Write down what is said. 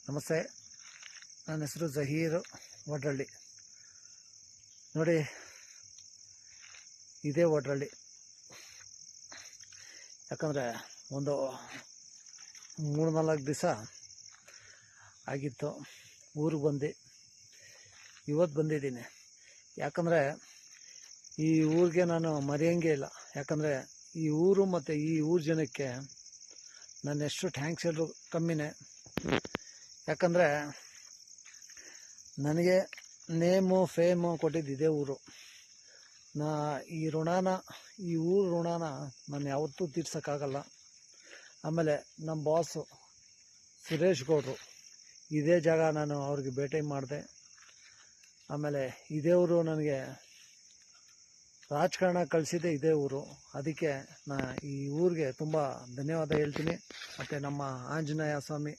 ನಮಸ್ತೆ, ನನ್ನ ಹೆಸರು ಜಹೀರ್ ವಡ್ರಳ್ಳಿ. ನೋಡಿ, ಇದೇ ವಡ್ರಳ್ಳಿ. ಯಾಕಂದರೆ ಒಂದು 3-4 ದಿವಸ ಆಗಿತ್ತು ಊರಿಗೆ ಬಂದು. ಇವತ್ತು ಬಂದಿದ್ದೀನಿ. ಯಾಕಂದರೆ ಈ ಊರಿಗೆ ನಾನು ಮರೆಯೋಂಗೇ ಇಲ್ಲ. ಯಾಕಂದರೆ ಈ ಊರು ಮತ್ತು ಈ ಊರ ಜನಕ್ಕೆ ನಾನು ಎಷ್ಟು ಥ್ಯಾಂಕ್ಸ್ ಹೇಳಿದ್ರು ಕಮ್ಮಿನೇ. ಯಾಕಂದರೆ ನನಗೆ ನೇಮು ಫೇಮು ಕೊಟ್ಟಿದ್ದು ಇದೇ ಊರು. ಈ ಊರು ಋಣನ ನಾನು ಯಾವತ್ತೂ ತೀರ್ಸೋಕ್ಕಾಗಲ್ಲ. ಆಮೇಲೆ ನಮ್ಮ ಬಾಸು ಸುರೇಶ್ ಗೌಡರು, ಇದೇ ಜಾಗ ನಾನು ಅವ್ರಿಗೆ ಭೇಟಿ ಮಾಡಿದೆ. ಆಮೇಲೆ ಇದೇ ಊರು ನನಗೆ ರಾಜಕಾರಣ ಕಳಿಸಿದ್ದೆ ಇದೇ ಊರು. ಅದಕ್ಕೆ ಈ ಊರಿಗೆ ತುಂಬ ಧನ್ಯವಾದ ಹೇಳ್ತೀನಿ. ಮತ್ತು ನಮ್ಮ ಆಂಜನೇಯ ಸ್ವಾಮಿ